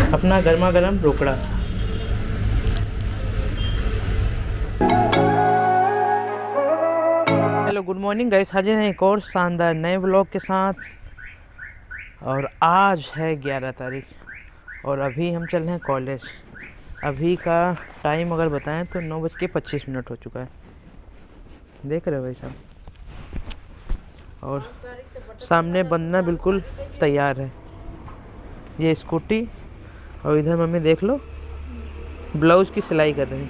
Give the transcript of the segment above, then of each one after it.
अपना गर्मा गर्म रोकड़ा। हेलो गुड मॉर्निंग गाइस, हाजिर हैं एक और शानदार नए ब्लॉग के साथ। और आज है 11 तारीख और अभी हम चल रहे हैं कॉलेज। अभी का टाइम अगर बताएं तो 9:25 हो चुका है, देख रहे हो भाई साहब। और सामने बनना बिल्कुल तैयार है ये स्कूटी। और इधर मम्मी देख लो ब्लाउज़ की सिलाई कर रही है।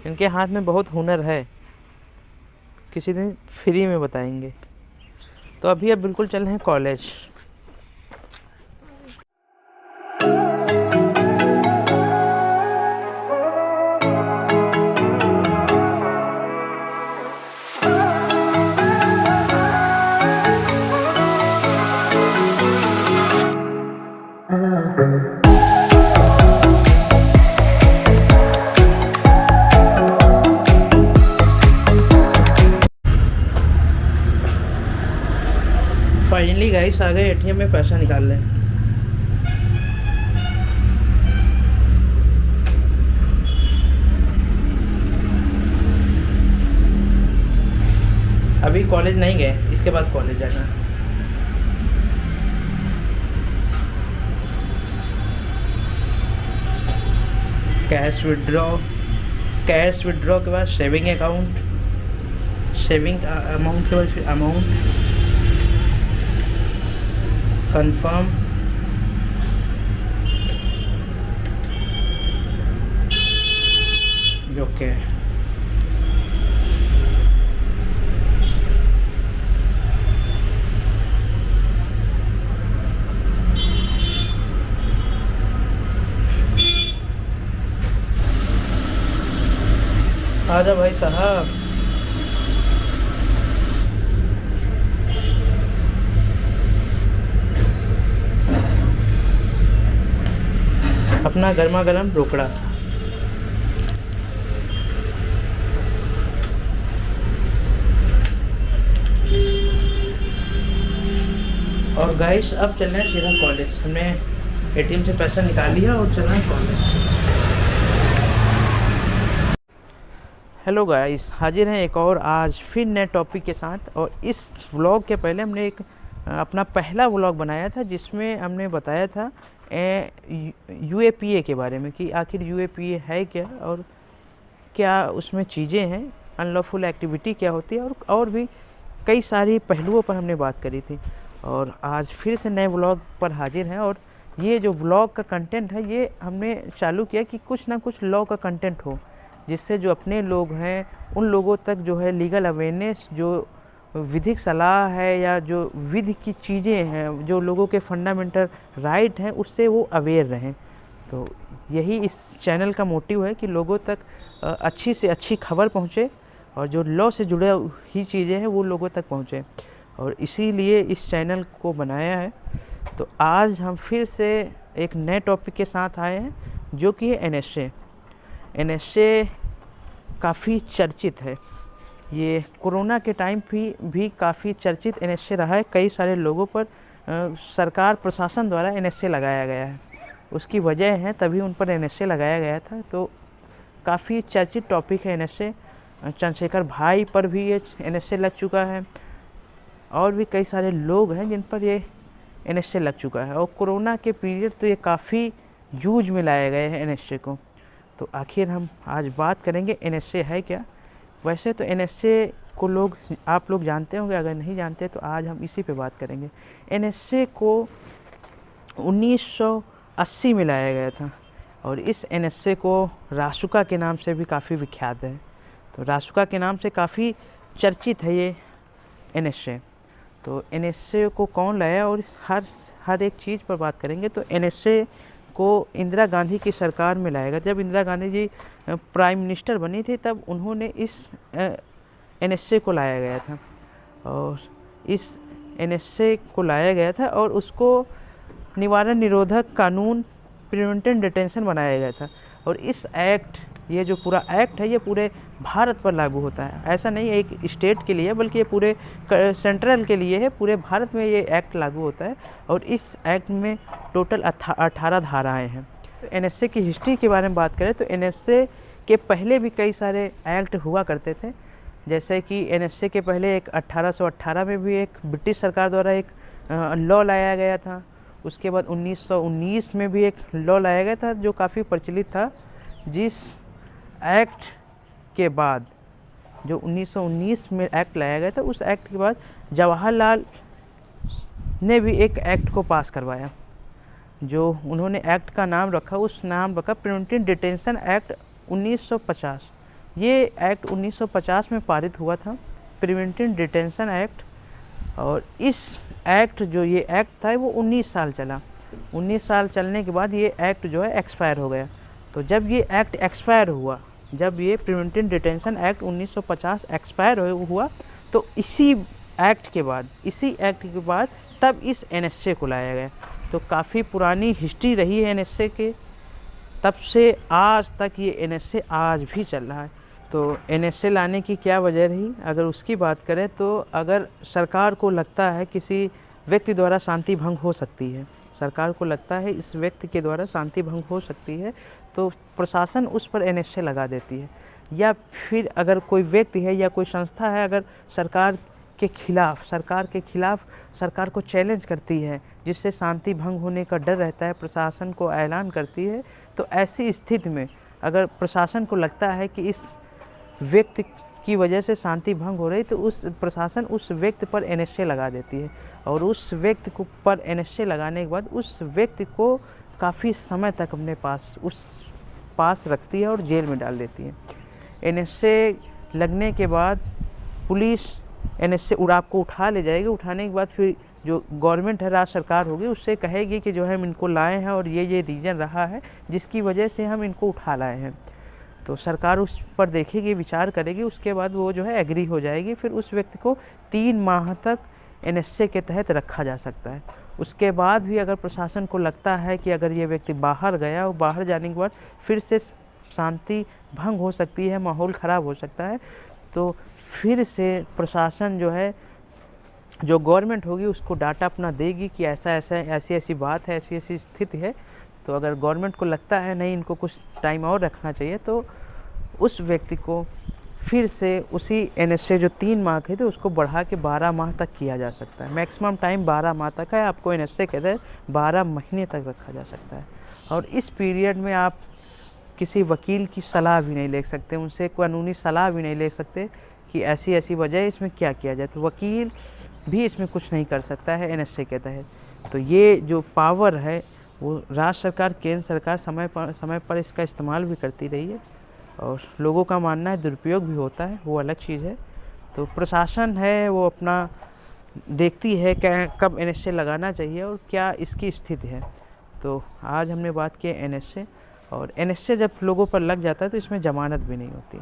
इनके हाथ में बहुत हुनर है, किसी दिन फ्री में बताएंगे। तो अभी अब बिल्कुल चल रहे हैं कॉलेज। फाइनली गाइस आ गए एटीएम में पैसा निकाल लें। अभी कॉलेज नहीं गए, इसके बाद कॉलेज जाना। कैश विड्रॉ के बाद सेविंग अकाउंट, सेविंग अमाउंट के बाद फिर अमाउंट कंफर्म, ओके। आजा भाई साहब। अपना गर्मा गर्म रोकड़ा। और गाइस अब चल रहे हैं सीधा कॉलेज। हमने एटीएम से पैसा निकाल लिया और चल रहे हैं कॉलेज। हेलो गाइस, हाजिर हैं एक और आज फिर नए टॉपिक के साथ। और इस व्लॉग के पहले हमने एक अपना पहला व्लॉग बनाया था जिसमें हमने बताया था यूएपीए के बारे में कि आखिर यूएपीए है क्या और क्या उसमें चीज़ें हैं, अनलॉफुल एक्टिविटी क्या होती है, और भी कई सारी पहलुओं पर हमने बात करी थी। और आज फिर से नए व्लॉग पर हाजिर हैं। और ये जो व्लॉग का कंटेंट है ये हमने चालू किया कि कुछ ना कुछ लॉ का कंटेंट हो, जिससे जो अपने लोग हैं उन लोगों तक जो है लीगल अवेयरनेस, जो विधिक सलाह है या जो विधि की चीज़ें हैं, जो लोगों के फंडामेंटल राइट हैं, उससे वो अवेयर रहें। तो यही इस चैनल का मोटिव है कि लोगों तक अच्छी से अच्छी खबर पहुँचे और जो लॉ से जुड़े ही चीज़ें हैं वो लोगों तक पहुँचे। और इसीलिए इस चैनल को बनाया है। तो आज हम फिर से एक नए टॉपिक के साथ आए हैं जो कि है एनएसए। एनएसए काफ़ी चर्चित है। ये कोरोना के टाइम भी काफ़ी चर्चित एनएसए रहा है। कई सारे लोगों पर सरकार प्रशासन द्वारा एनएसए लगाया गया है, उसकी वजह है तभी उन पर एनएसए लगाया गया था। तो काफ़ी चर्चित टॉपिक है एनएसए। चंद्रशेखर भाई पर भी ये एनएसए लग चुका है और भी कई सारे लोग हैं जिन पर ये एनएसए लग चुका है। और कोरोना के पीरियड तो ये काफ़ी यूज में लाए गए हैं एनएसए को। तो आखिर हम आज बात करेंगे एनएसए है क्या। वैसे तो एनएसए को आप लोग जानते होंगे, अगर नहीं जानते तो आज हम इसी पे बात करेंगे। एनएसए को 1980 में लाया गया था और इस एनएसए को रासुका के नाम से भी काफ़ी विख्यात है। तो रासुका के नाम से काफ़ी चर्चित है ये एनएसए। तो एनएसए को कौन लाया और हर एक चीज़ पर बात करेंगे। तो एनएसए को इंदिरा गांधी की सरकार में लाया गया। जब इंदिरा गांधी जी प्राइम मिनिस्टर बनी थी तब उन्होंने इस एनएसए को लाया गया था। और इस एनएसए को लाया गया था और उसको निवारण निरोधक कानून, प्रिवेंटिव डिटेंशन बनाया गया था। और इस एक्ट ये जो पूरा एक्ट है ये पूरे भारत पर लागू होता है। ऐसा नहीं है एक स्टेट के लिए, बल्कि ये पूरे सेंट्रल के लिए है, पूरे भारत में ये एक्ट लागू होता है। और इस एक्ट में टोटल 18 धाराएँ हैं। एनएसए की हिस्ट्री के बारे में बात करें तो एनएसए के पहले भी कई सारे एक्ट हुआ करते थे। जैसे कि एनएसए के पहले एक 1818 में भी एक ब्रिटिश सरकार द्वारा एक लॉ लाया गया था। उसके बाद 1919 में भी एक लॉ लाया गया था जो काफ़ी प्रचलित था, जिस एक्ट के बाद जो 1919 में एक्ट लाया गया था, उस एक्ट के बाद जवाहरलाल ने भी एक एक्ट को पास करवाया। जो उन्होंने एक्ट का नाम रखा, उस नाम रखा प्रिवेंटिव डिटेंशन एक्ट 1950। ये एक्ट 1950 में पारित हुआ था, प्रिवेंटिव डिटेंशन एक्ट। और इस एक्ट जो ये एक्ट था वो 19 साल चला। 19 साल चलने के बाद ये एक्ट जो है एक्सपायर हो गया। तो जब ये एक्ट एक्सपायर हुआ, जब ये प्रिवेंटिव डिटेंशन एक्ट 1950 एक्सपायर हुआ, तो इसी एक्ट के बाद तब इस एनएसए को लाया गया। तो काफ़ी पुरानी हिस्ट्री रही है एनएसए के, तब से आज तक ये एनएसए आज भी चल रहा है। तो एनएसए लाने की क्या वजह रही, अगर उसकी बात करें तो अगर सरकार को लगता है किसी व्यक्ति द्वारा शांति भंग हो सकती है, सरकार को लगता है इस व्यक्ति के द्वारा शांति भंग हो सकती है, तो प्रशासन उस पर एनएसए लगा देती है। या फिर अगर कोई व्यक्ति है या कोई संस्था है, अगर सरकार के खिलाफ सरकार को चैलेंज करती है, जिससे शांति भंग होने का डर रहता है, प्रशासन को ऐलान करती है, तो ऐसी स्थिति में अगर प्रशासन को लगता है कि इस व्यक्ति की वजह से शांति भंग हो रही, तो प्रशासन उस व्यक्ति पर एनएसए लगा देती है। और उस व्यक्ति को पर एनएसए लगाने के बाद उस व्यक्ति को काफ़ी समय तक अपने पास रखती है और जेल में डाल देती है। एनएसए लगने के बाद पुलिस एनएसए आपको उठा ले जाएगी। उठाने के बाद फिर जो गवर्नमेंट है, राज्य सरकार होगी, उससे कहेगी कि जो है हम इनको लाए हैं और ये रीज़न रहा है जिसकी वजह से हम इनको उठा लाए हैं। तो सरकार उस पर देखेगी, विचार करेगी, उसके बाद वो जो है एग्री हो जाएगी। फिर उस व्यक्ति को 3 माह तक एनएसए के तहत रखा जा सकता है। उसके बाद भी अगर प्रशासन को लगता है कि अगर ये व्यक्ति बाहर गया और बाहर जाने के बाद फिर से शांति भंग हो सकती है, माहौल ख़राब हो सकता है, तो फिर से प्रशासन जो है, जो गवर्नमेंट होगी, उसको डाटा अपना देगी कि ऐसी बात है, ऐसी स्थिति है। तो अगर गवर्नमेंट को लगता है नहीं इनको कुछ टाइम और रखना चाहिए, तो उस व्यक्ति को फिर से उसी एनएसए जो 3 माह के थे उसको बढ़ा के 12 माह तक किया जा सकता है। मैक्सिमम टाइम 12 माह तक है, आपको एनएसए के तहत 12 महीने तक रखा जा सकता है। और इस पीरियड में आप किसी वकील की सलाह भी नहीं ले सकते, उनसे कानूनी सलाह भी नहीं ले सकते कि ऐसी वजह इसमें क्या किया जाए। तो वकील भी इसमें कुछ नहीं कर सकता है एनएसए के तहत। तो ये जो पावर है वो राज्य सरकार, केंद्र सरकार समय पर इसका इस्तेमाल भी करती रही है। और लोगों का मानना है दुरुपयोग भी होता है, वो अलग चीज़ है। तो प्रशासन है वो अपना देखती है कब एनएसए लगाना चाहिए और क्या इसकी स्थिति है। तो आज हमने बात की एनएसए, और एनएसए जब लोगों पर लग जाता है तो इसमें ज़मानत भी नहीं होती।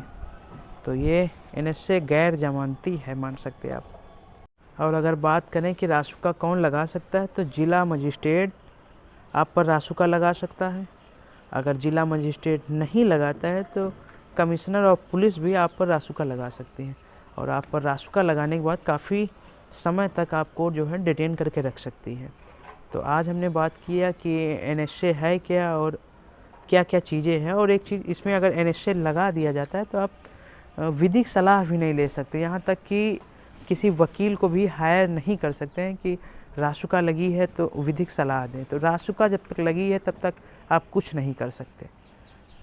तो ये एनएसए गैर जमानती है, मान सकते हैं आप। और अगर बात करें कि रासुका कौन लगा सकता है, तो जिला मजिस्ट्रेट आप पर रासुका लगा सकता है। अगर जिला मजिस्ट्रेट नहीं लगाता है तो कमिश्नर ऑफ पुलिस भी आप पर रासुका लगा सकती हैं। और आप पर रासुका लगाने के बाद काफ़ी समय तक आपको जो है डिटेन करके रख सकती है। तो आज हमने बात किया कि एनएसए है क्या और क्या क्या चीज़ें हैं। और एक चीज़ इसमें, अगर एनएसए लगा दिया जाता है तो आप विधिक सलाह भी नहीं ले सकते, यहाँ तक कि किसी वकील को भी हायर नहीं कर सकते हैं कि रासुका लगी है तो विधिक सलाह दें। तो रासुका जब तक लगी है तब तक आप कुछ नहीं कर सकते।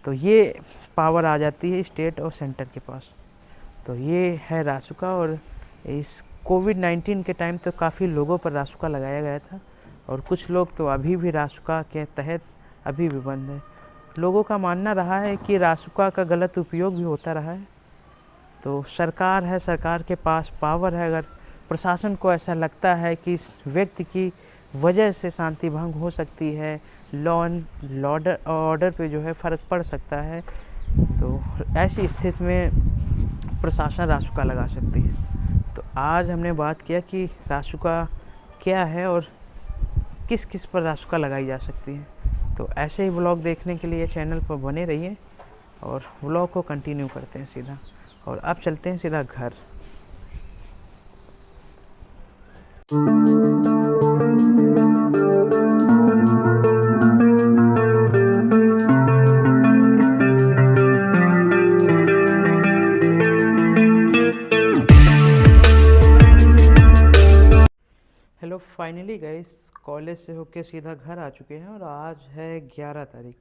तो ये पावर आ जाती है स्टेट और सेंटर के पास। तो ये है रासुका। और इस कोविड-19 के टाइम तो काफ़ी लोगों पर रासुका लगाया गया था, और कुछ लोग तो अभी भी रासुका के तहत अभी भी बंद है। लोगों का मानना रहा है कि रासुका का गलत उपयोग भी होता रहा है। तो सरकार है, सरकार के पास पावर है। अगर प्रशासन को ऐसा लगता है कि इस व्यक्ति की वजह से शांति भंग हो सकती है, लॉ एंड ऑर्डर पे जो है फ़र्क पड़ सकता है, तो ऐसी स्थिति में प्रशासन रासुका लगा सकती है। तो आज हमने बात किया कि रासुका क्या है और किस किस पर रासुका लगाई जा सकती है। तो ऐसे ही ब्लॉग देखने के लिए चैनल पर बने रहिए। और व्लॉग को कंटिन्यू करते हैं सीधा, और अब चलते हैं सीधा घर। हेलो, फाइनली गाइस कॉलेज से होके सीधा घर आ चुके हैं और आज है 11 तारीख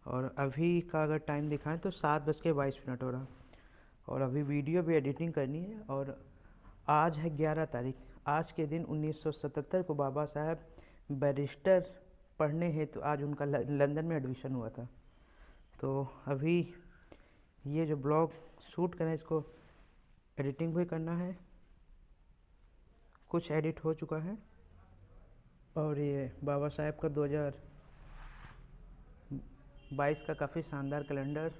और अभी का अगर टाइम दिखाएं तो 7:22 हो रहा। और अभी वीडियो भी एडिटिंग करनी है। और आज है 11 तारीख। आज के दिन 1977 को बाबा साहब बैरिस्टर पढ़ने हेतु आज उनका लंदन में एडमिशन हुआ था। तो अभी ये जो ब्लॉग शूट करें इसको एडिटिंग भी करना है, कुछ एडिट हो चुका है। और ये बाबा साहेब का 2022 का काफ़ी शानदार कैलेंडर।